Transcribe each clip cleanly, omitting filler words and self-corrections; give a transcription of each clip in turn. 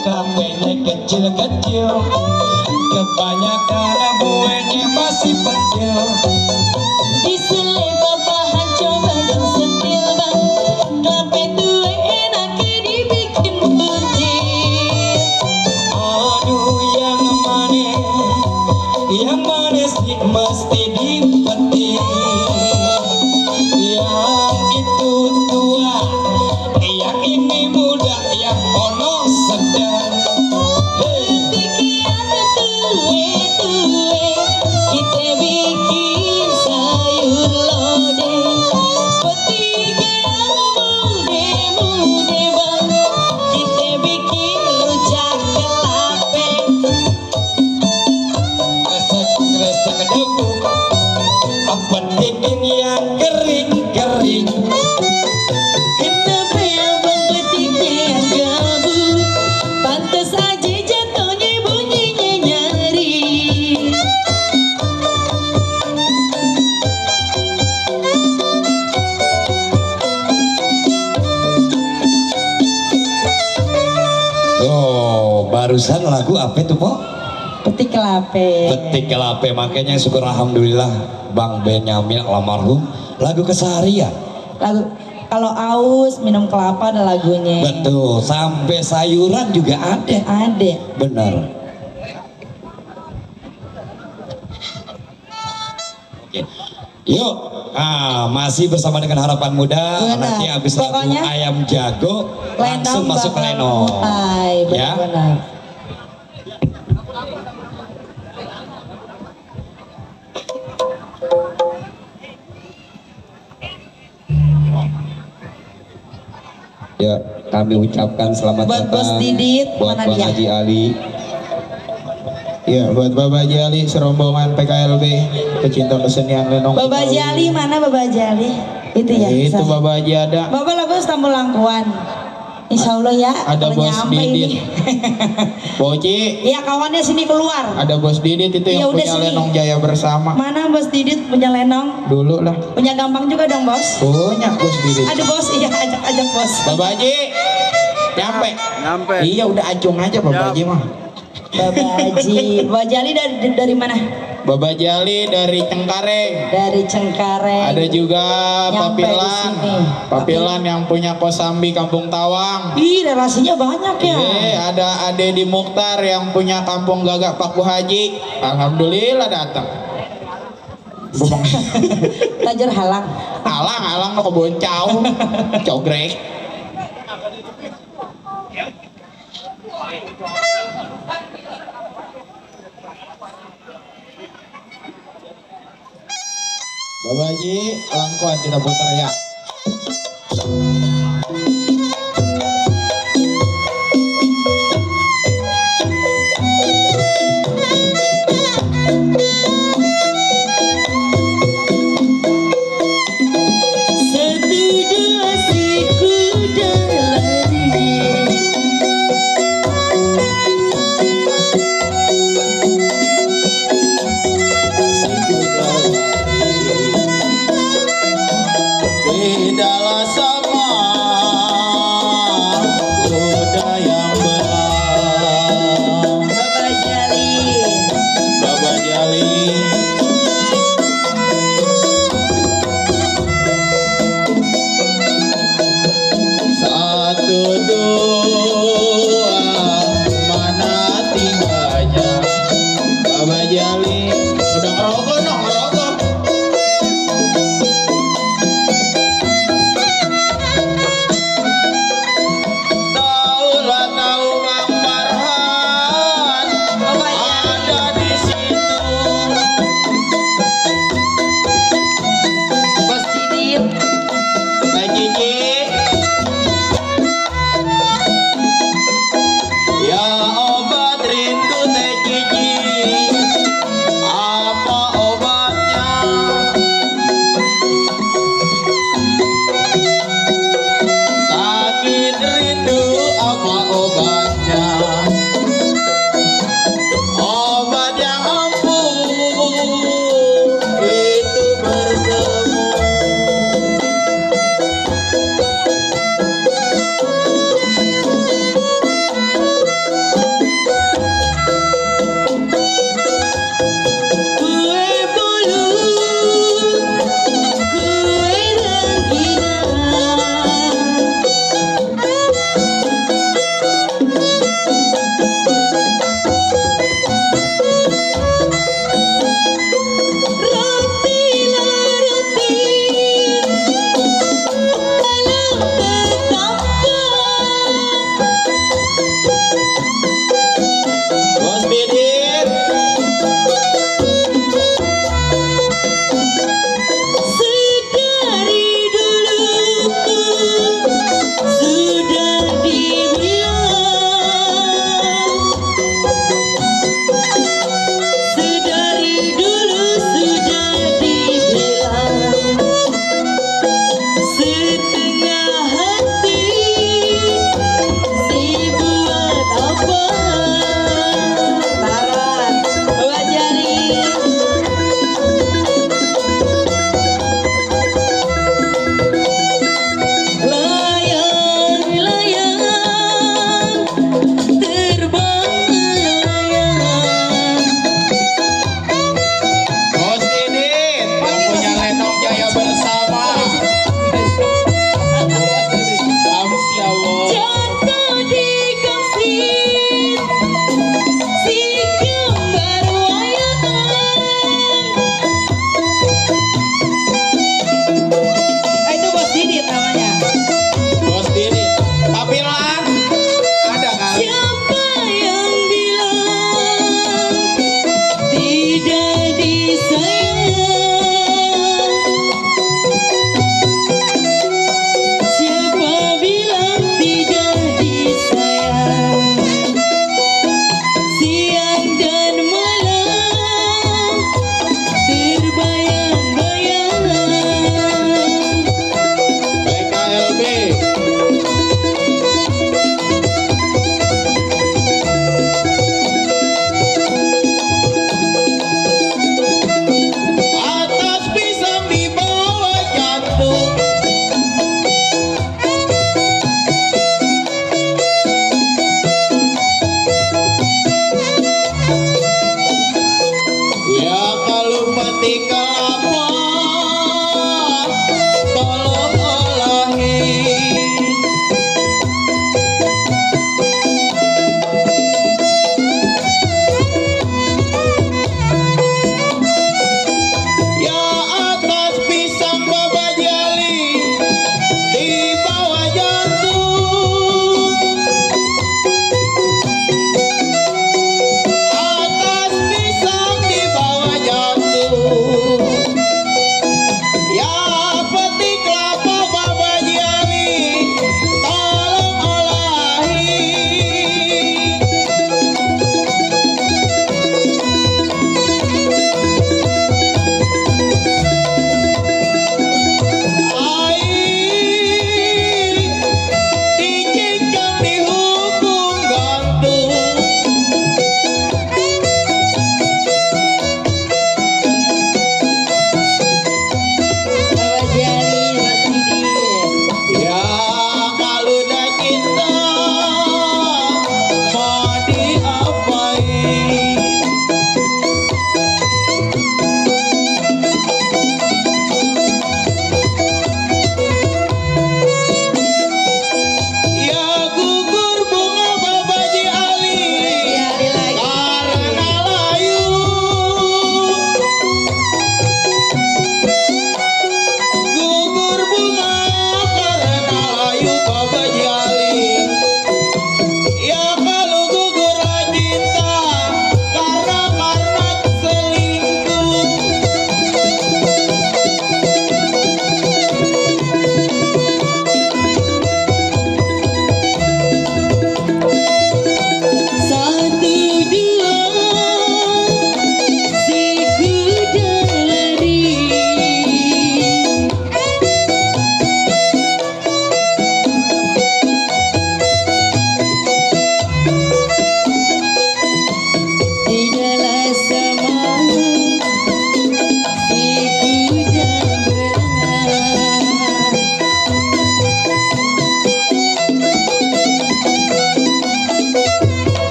Kelapenya kecil-kecil, kebanyakan buahnya masih pentil. Diselip bahan coba dan setil bang. Kelape tuwe enaknya dibikin putih. Aduh yang manis mesti dipetik. Yang itu tua, yang ini muda, yang ono sedang. Pikiran tuwe-tuwe kita bikin sayur lodeh. Petikan mude-mude bang, kita bikin rujak kelape. Kresek debu, petikin yang kering-kering. Kenapa abang petiknya yang gabung? Pantas aja jatuhnya bunyinya nyari. Oh, barusan lagu apa itu, Po? Petik kelape. Petik kelape, makanya syukur alhamdulillah Bang Benyamin almarhum lagu keseharian. Lagu kalau aus minum kelapa ada lagunya. Betul, sampai sayuran juga ada. Ada. Benar. Oke. Yuk, masih bersama dengan Harapan Muda. Benar. Nanti habis lagu Pokoknya Ayam Jago langsung Lenong masuk ke bakal Lenong. mulai, Ya. benar-benar. Ya, kami ucapkan selamat Buat datang Bos Didit, buat mana Bang dia? Haji Ali. Ya, buat Bapak Haji Ali serombongan PKLB pecinta kesenian Lenong. Baba Jali mana Baba Jali? Itu ya. Itu saya. Bapak Haji ada. Bapak lagu tamu langkuan. Insya Allah ya. Ada kalau Bos nyampe Didit. ini. Boci, Iya kawannya sini keluar. ada Bos Didit itu Ya yang udah punya sini. Lenong Jaya bersama. Mana Bos Didit punya lenong? Dulu lah. Punya gampang juga dong bos. Punya Bos Didit. Aduh bos, iya ajak bos. Bapak Haji, nyampe. Nyampe. Iya udah acung aja Bapak Haji mah. Baba Haji, Baba Jali dari mana? Bapak Haji Ali dari Cengkareng. Dari Cengkareng. Ada juga Nyampe di Papilan. sini. Papilan yang punya Kosambi Kampung Tawang. Ih, relasinya banyak ya. Ada Ade di Mukhtar yang punya Kampung Gagak Paku Haji. Alhamdulillah datang. Tajar halang. Alang no keboncau. Cogrek. Bapak Haji, langkuan kita putar ya. Satu dua si kuda lari. Taran, Mbak Jari. Layang, layang, terbang layang. Bos Didit yang punya Lenong Jaya Bersama. Kamsi Allah. Jatuh dikasih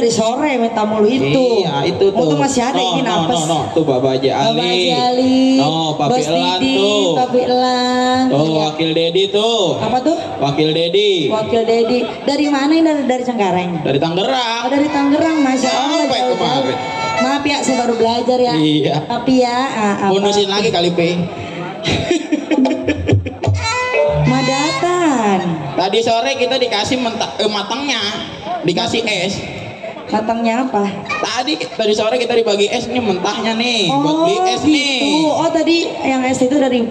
dari sore minta mulu itu. Iya, itu tuh. Untung masih ada ini napes. Tuh Bapak Haji Ali. Bapak Haji Ali. Papi Bos Elan Didi, tuh. Papi Elan. Tuh, Iya. Wakil Dedi tuh. Apa tuh? Wakil Dedi. Wakil Dedi. Dari mana ini? Dari Cengkareng. Dari Tangerang. Oh, dari Tangerang, Masya Allah. Sampai jauh-jauh. kemarin. Maaf ya, saya baru belajar ya. Iya. Tapi ya, apa? Bonusin lagi kali P. Madatan. Tadi sore kita dikasih matangnya, dikasih es. Matangnya apa? Tadi sore kita dibagi es nih mentahnya nih, buat beli es gitu. nih. Oh, tadi yang es itu dari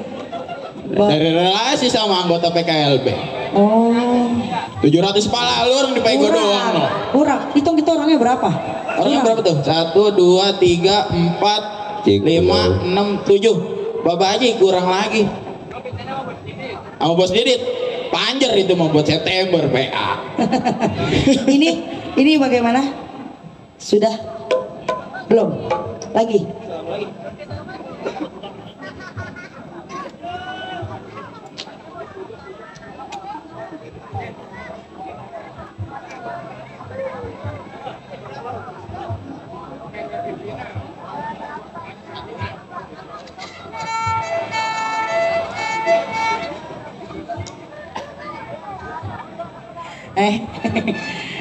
Dari relasi sama anggota PKLB. Oh. 700 pala lu orang dipakai gue doang no. Kurang. Hitung kita orangnya berapa? Orangnya berapa tuh? 1, 2, 3, 4, 5, 6, 7. Bapak Haji kurang lagi. Sama Bos Didit. Panjer itu mau buat September PA. Ini bagaimana? Sudah? Belum? Lagi?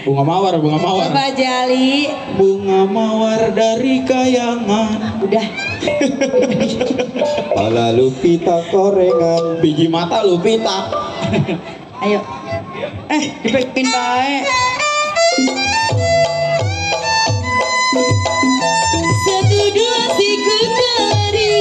Bunga mawar. Bapak Jali. Bunga mawar dari kayangan. Udah. Pala Lupita korengan. Biji mata Lupita. Ayo. Dipekin baik. Satu dua tiga dari.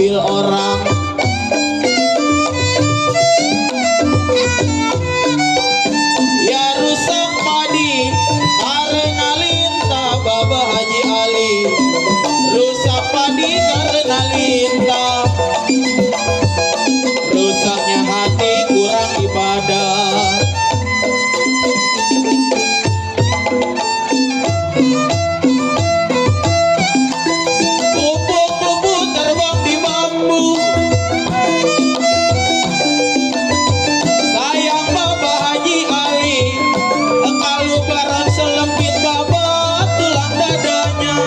mobil orang. Ya rusak padi karena lintah Baba Haji Ali. Rusak padi karena lintah, rusaknya hati kurang ibadah. Kupu-kupu terbang di bambu, sayang Baba Haji Ali. Kalau barang selempit Baba tulang dadanya.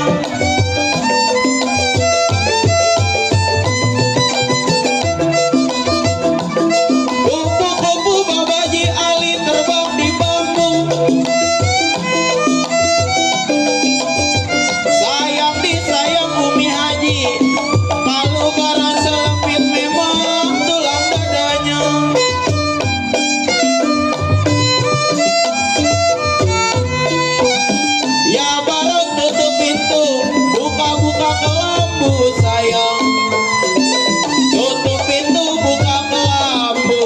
Kupu-kupu Baba Haji Ali terbang di bambu, sayang disayang Umi Haji. Kalau barang selempit memang tulang dadanya. Ya barang tutup pintu, buka-buka kelambu sayang. Tutup pintu, buka kelambu.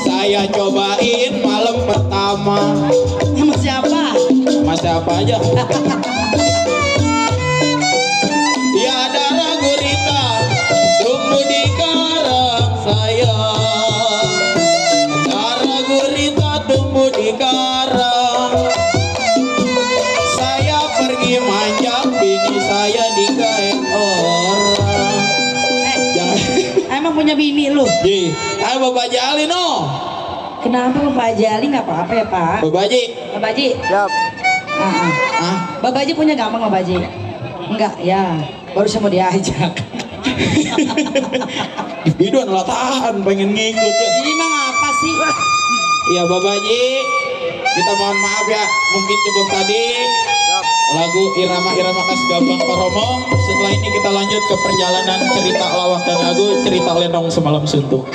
Saya cobain malam pertama. Sama siapa? Mas siapa aja? Ya darah gurita tumbuh di karang saya. Darah gurita tumbuh di karang. Saya pergi manjak, bini saya digaet orang. Jangan. Emang punya bini lu? Ji, ayo Bapak Haji Ali no. Kenapa Bapak Haji Ali nggak apa-apa ya Pak? Bapak Haji. Bapak Haji? Siap. Ah, Bapak Haji punya gampang Bapak Haji? Enggak ya, baru saya mau diajak. Bidon lah tahan pengen ngikut ya. Ini mah apa sih? Iya Bapak Haji, kita mohon maaf ya, mungkin cukup tadi lagu irama-irama khas Gambang Paromong. Setelah ini kita lanjut ke perjalanan cerita lawak dan lagu cerita lenong semalam suntuk.